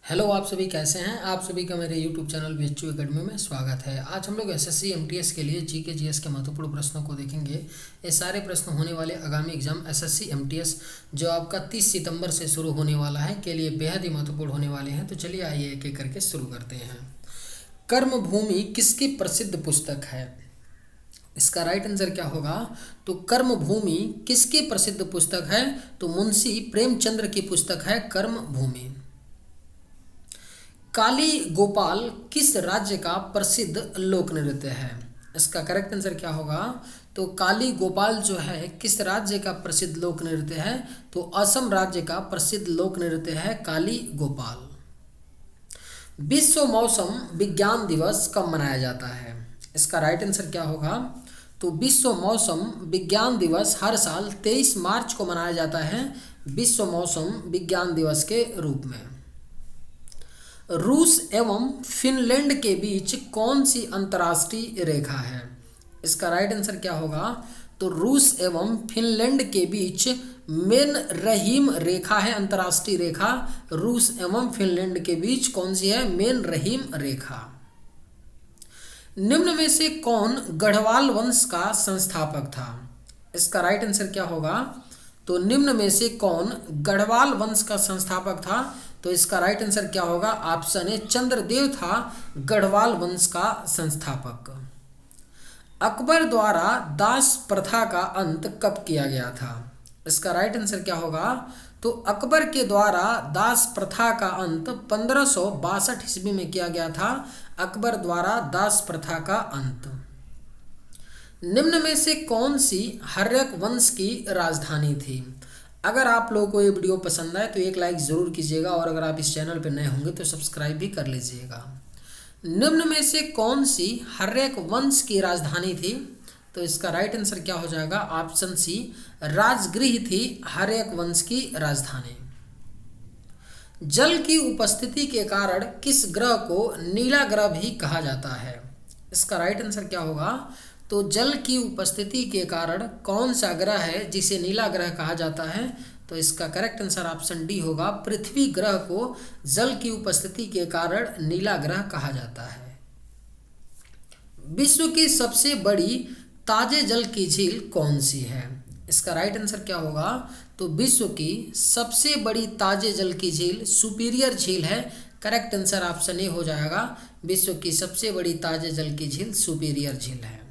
Hello, आप सभी कैसे हैं। आप सभी का मेरे यूट्यूब चैनल बीएचयू एकेडमी में स्वागत है। आज हम लोग एसएससी एमटीएस के लिए जीके जीएस के महत्वपूर्ण प्रश्नों को देखेंगे। ये सारे प्रश्न होने वाले आगामी एग्जाम एसएससी एमटीएस जो आपका 30 सितंबर से शुरू होने वाला है के लिए बेहद ही महत्वपूर्ण होने वाले हैं। तो चलिए आइए एक एक करके शुरू करते हैं। कर्मभूमि किसकी प्रसिद्ध पुस्तक है? इसका राइट आंसर क्या होगा? तो कर्मभूमि किसकी प्रसिद्ध पुस्तक है? तो मुंशी प्रेमचंद्र की पुस्तक है कर्मभूमि। काली गोपाल किस राज्य का प्रसिद्ध लोक नृत्य है? इसका करेक्ट आंसर क्या होगा? तो काली गोपाल जो है किस राज्य का प्रसिद्ध लोक नृत्य है? तो असम राज्य का प्रसिद्ध लोक नृत्य है काली गोपाल। विश्व मौसम विज्ञान दिवस कब मनाया जाता है? इसका राइट आंसर क्या होगा? तो विश्व मौसम विज्ञान दिवस हर साल 23 मार्च को मनाया जाता है विश्व मौसम विज्ञान दिवस के रूप में। रूस एवं फिनलैंड के बीच कौन सी अंतर्राष्ट्रीय रेखा है? इसका राइट आंसर क्या होगा? तो रूस एवं फिनलैंड के बीच मेन रहीम रेखा है, अंतर्राष्ट्रीय रेखा। रूस एवं फिनलैंड के बीच कौन सी है? मेन रहीम रेखा। निम्न में से कौन गढ़वाल वंश का संस्थापक था? इसका राइट आंसर क्या होगा? तो निम्न में से कौन गढ़वाल वंश का संस्थापक था? तो इसका राइट आंसर क्या होगा? ऑप्शन ए चंद्रदेव था गढ़वाल वंश का संस्थापक। अकबर द्वारा दास प्रथा का अंत कब किया गया था? इसका राइट आंसर क्या होगा? तो अकबर के द्वारा दास प्रथा का अंत 1562 ईस्वी में किया गया था। अकबर द्वारा दास प्रथा का अंत। निम्न में से कौन सी हर्यक वंश की राजधानी थी? अगर आप लोगों को ये वीडियो पसंद आए तो एक लाइक ज़रूर कीजिएगा और अगर आप इस चैनल पर नए होंगे तो सब्सक्राइब भी कर लीजिएगा। निम्न में से कौन सी हर्यक वंश की राजधानी थी? तो इसका राइट आंसर क्या हो जाएगा? ऑप्शन सी राजगृह थी हर्यक वंश की राजधानी। जल की उपस्थिति के कारण किस ग्रह को नीला ग्रह भी कहा जाता है? इसका राइट आंसर क्या होगा? तो जल की उपस्थिति के कारण कौन सा ग्रह है जिसे नीला ग्रह कहा जाता है? तो इसका करेक्ट आंसर ऑप्शन डी होगा। पृथ्वी ग्रह को जल की उपस्थिति के कारण नीला ग्रह कहा जाता है। विश्व की सबसे बड़ी ताजे जल की झील कौन सी है? इसका राइट आंसर क्या होगा? तो विश्व की सबसे बड़ी ताजे जल की झील सुपीरियर झील है। करेक्ट आंसर ऑप्शन ए हो जाएगा। विश्व की सबसे बड़ी ताजे जल की झील सुपीरियर झील है।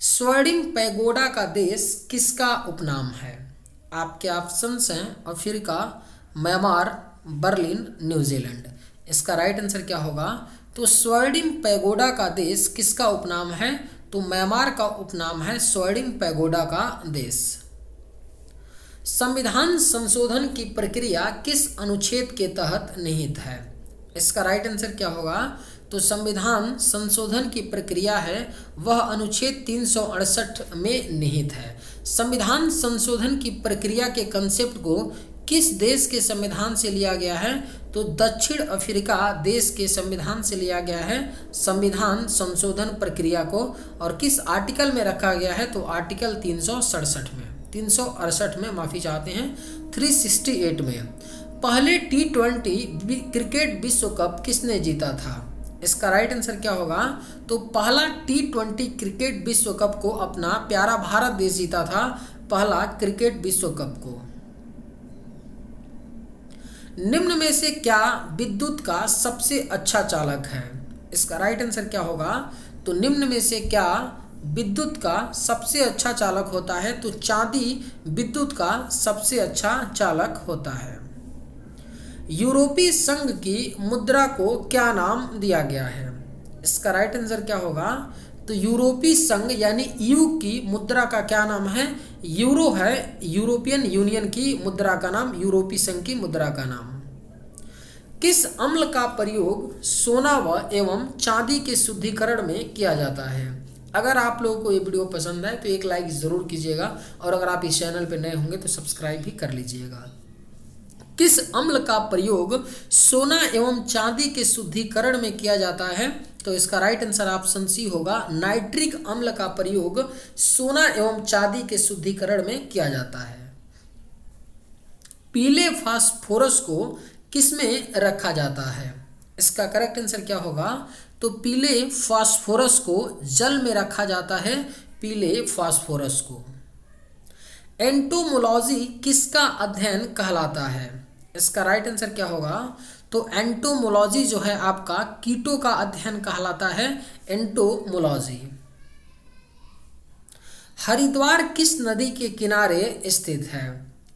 स्वर्णिम पैगोडा का देश किसका उपनाम है? आपके ऑप्शंस हैं अफ्रीका, म्यांमार, बर्लिन, न्यूजीलैंड। इसका राइट आंसर क्या होगा? तो स्वर्णिम पैगोडा का देश किसका उपनाम है? तो म्यांमार का उपनाम है स्वर्णिम पैगोडा का देश। संविधान संशोधन की प्रक्रिया किस अनुच्छेद के तहत निहित है? इसका राइट आंसर क्या होगा? तो संविधान संशोधन की प्रक्रिया है वह अनुच्छेद 368 में निहित है। संविधान संशोधन की प्रक्रिया के कंसेप्ट को किस देश के संविधान से लिया गया है? तो दक्षिण अफ्रीका देश के संविधान से लिया गया है संविधान संशोधन प्रक्रिया को। और किस आर्टिकल में रखा गया है? तो आर्टिकल 368 में माफ़ी चाहते हैं 368 में। पहले T20 क्रिकेट विश्व कप किसने जीता था? इसका राइट आंसर क्या होगा? तो पहला T20 क्रिकेट विश्व कप को अपना प्यारा भारत देश जीता था, पहला क्रिकेट विश्व कप को। निम्न में से क्या विद्युत का सबसे अच्छा चालक है? इसका राइट आंसर क्या होगा? तो निम्न में से क्या विद्युत का सबसे अच्छा चालक होता है? तो चांदी विद्युत का सबसे अच्छा चालक होता है। यूरोपीय संघ की मुद्रा को क्या नाम दिया गया है? इसका राइट आंसर क्या होगा? तो यूरोपीय संघ यानी यू की मुद्रा का क्या नाम है? यूरो है। यूरोपियन यूनियन की मुद्रा का नाम यूरोपीय संघ की मुद्रा का नाम। किस अम्ल का प्रयोग सोना व एवं चांदी के शुद्धिकरण में किया जाता है? अगर आप लोगों को ये वीडियो पसंद आए तो एक लाइक ज़रूर कीजिएगा और अगर आप इस चैनल पर नए होंगे तो सब्सक्राइब भी कर लीजिएगा। किस अम्ल का प्रयोग सोना एवं चांदी के शुद्धिकरण में किया जाता है? तो इसका राइट आंसर ऑप्शन सी होगा। नाइट्रिक अम्ल का प्रयोग सोना एवं चांदी के शुद्धिकरण में किया जाता है। पीले फास्फोरस को किसमें रखा जाता है? इसका करेक्ट आंसर क्या होगा? तो पीले फास्फोरस को जल में रखा जाता है, पीले फास्फोरस को। एंटोमोलॉजी किसका अध्ययन कहलाता है? इसका राइट आंसर क्या होगा? तो एंटोमोलॉजी जो है आपका कीटों का अध्ययन कहलाता है, एंटोमोलॉजी। हरिद्वार किस नदी के किनारे स्थित है?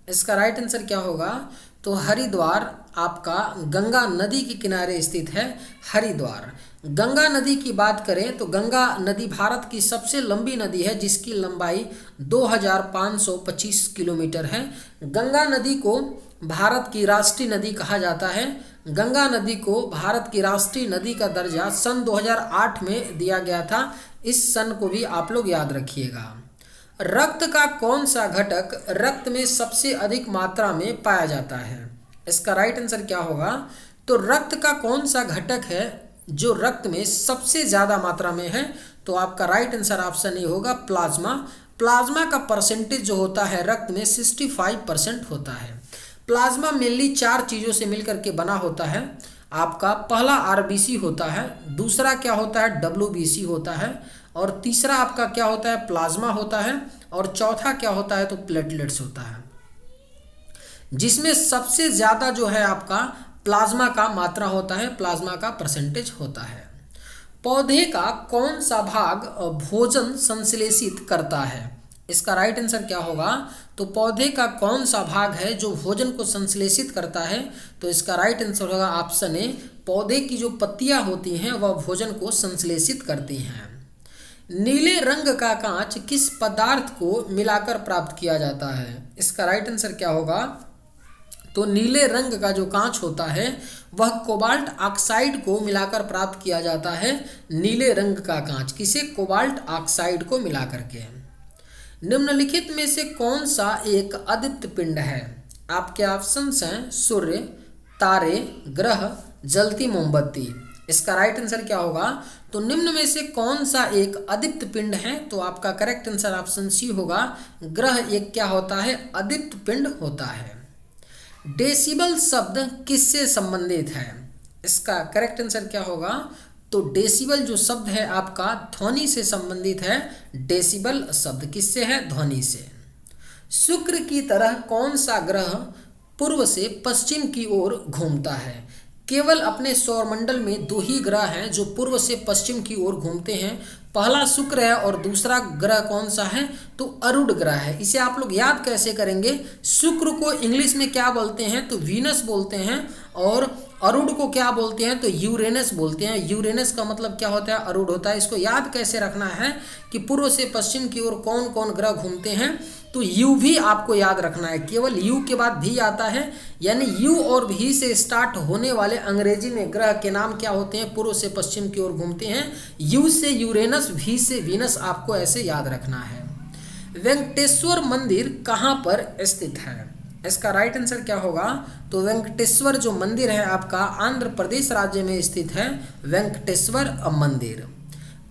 इसका राइट आंसर क्या होगा? तो हरिद्वार आपका गंगा नदी के किनारे स्थित है, हरिद्वार। गंगा नदी की बात करें तो गंगा नदी भारत की सबसे लंबी नदी है, जिसकी लंबाई 2525 किलोमीटर है। गंगा नदी को भारत की राष्ट्रीय नदी कहा जाता है। गंगा नदी को भारत की राष्ट्रीय नदी का दर्जा सन 2008 में दिया गया था। इस सन को भी आप लोग याद रखिएगा। रक्त का कौन सा घटक रक्त में सबसे अधिक मात्रा में पाया जाता है? इसका राइट आंसर क्या होगा? तो रक्त का कौन सा घटक है जो रक्त में सबसे ज़्यादा मात्रा में है? तो आपका राइट आंसर ऑप्शन ए होगा, प्लाज्मा। प्लाज्मा का परसेंटेज जो होता है रक्त में 65% होता है। प्लाज्मा मेनली 4 चीज़ों से मिलकर के बना होता है। आपका पहला आरबीसी होता है, दूसरा क्या होता है डब्ल्यूबीसी होता है, और तीसरा आपका क्या होता है प्लाज्मा होता है, और चौथा क्या होता है तो प्लेटलेट्स होता है, जिसमें सबसे ज़्यादा जो है आपका प्लाज्मा का मात्रा होता है, प्लाज्मा का परसेंटेज होता है। पौधे का कौन सा भाग भोजन संश्लेषित करता है? इसका राइट आंसर क्या होगा? तो पौधे का कौन सा भाग है जो भोजन को संश्लेषित करता है? तो इसका राइट आंसर होगा ऑप्शन ए, पौधे की जो पत्तियां होती हैं वह भोजन को संश्लेषित करती हैं। नीले रंग का कांच किस पदार्थ को मिलाकर प्राप्त किया जाता है? इसका राइट आंसर क्या होगा? तो नीले रंग का जो कांच होता है वह कोबाल्ट ऑक्साइड को मिलाकर प्राप्त किया जाता है। नीले रंग का कांच किसे? कोबाल्ट ऑक्साइड को मिलाकर के। निम्नलिखित में से कौन सा एक अदीप्त पिंड है? आपके ऑप्शंस हैं सूर्य, तारे, ग्रह, जलती मोमबत्ती। इसका राइट आंसर क्या होगा? तो निम्न में से कौन सा एक अदीप्त पिंड है? तो आपका करेक्ट आंसर ऑप्शन सी होगा, ग्रह एक क्या होता है अदीप्त पिंड होता है। डेसिबल शब्द किससे संबंधित है? इसका करेक्ट आंसर क्या होगा? तो डेसिबल जो शब्द है आपका ध्वनि से संबंधित है। डेसिबल शब्द किससे है? ध्वनि से। शुक्र की तरह कौन सा ग्रह पूर्व से पश्चिम की ओर घूमता है? केवल अपने सौरमंडल में 2 ही ग्रह हैं जो पूर्व से पश्चिम की ओर घूमते हैं। पहला शुक्र है और दूसरा ग्रह कौन सा है? तो अरुण ग्रह है। इसे आप लोग याद कैसे करेंगे? शुक्र को इंग्लिश में क्या बोलते हैं? तो वीनस बोलते हैं, और अरुण को क्या बोलते हैं? तो यूरेनस बोलते हैं। यूरेनस का मतलब क्या होता है? अरुण होता है। इसको याद कैसे रखना है कि पूर्व से पश्चिम की ओर कौन कौन ग्रह घूमते हैं? तो यू भी आपको याद रखना है। केवल यू के बाद भी आता है, यानी यू और भी से स्टार्ट होने वाले अंग्रेजी में ग्रह के नाम क्या होते हैं? पूर्व से पश्चिम की ओर घूमते हैं। यू से यूरेनस, वी से वीनस, आपको ऐसे याद रखना है। वेंकटेश्वर मंदिर कहाँ पर स्थित है? इसका राइट आंसर क्या होगा? तो वेंकटेश्वर जो मंदिर है आपका आंध्र प्रदेश राज्य में स्थित है, वेंकटेश्वर मंदिर।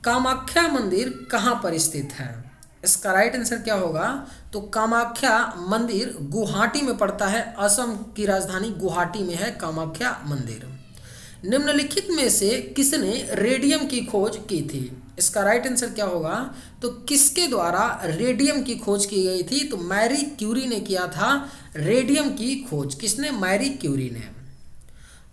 कामाख्या मंदिर कहाँ पर स्थित है? इसका राइट आंसर क्या होगा? तो कामाख्या मंदिर गुवाहाटी में पड़ता है। असम की राजधानी गुवाहाटी में है कामाख्या मंदिर। निम्नलिखित में से किसने रेडियम की खोज की थी? इसका राइट आंसर क्या होगा? तो किसके द्वारा रेडियम की खोज की गई थी? तो मैरी क्यूरी ने किया था रेडियम की खोज। किसने? मैरी क्यूरी ने।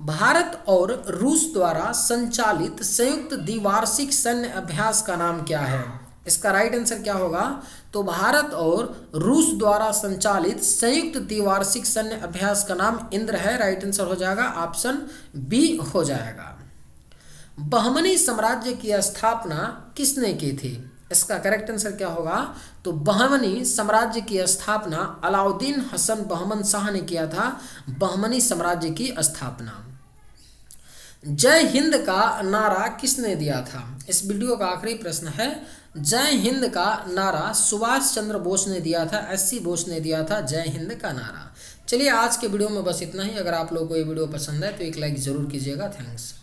भारत और रूस द्वारा संचालित संयुक्त द्विवार्षिक सैन्य अभ्यास का नाम क्या है? इसका राइट आंसर क्या होगा? तो भारत और रूस द्वारा संचालित संयुक्त द्विवार्षिक सैन्य अभ्यास का नाम इंद्र है। राइट आंसर हो जाएगा ऑप्शन बी हो जाएगा। बहमनी साम्राज्य की स्थापना किसने की थी? इसका करेक्ट आंसर क्या होगा? तो बहमनी साम्राज्य की स्थापना अलाउद्दीन हसन बहमन शाह ने किया था। बहमनी साम्राज्य की स्थापना। जय हिंद का नारा किसने दिया था? इस वीडियो का आखिरी प्रश्न है। जय हिंद का नारा सुभाष चंद्र बोस ने दिया था। एससी बोस ने दिया था जय हिंद का नारा। चलिए आज के वीडियो में बस इतना ही। अगर आप लोगों को ये वीडियो पसंद है तो एक लाइक ज़रूर कीजिएगा। थैंक्स।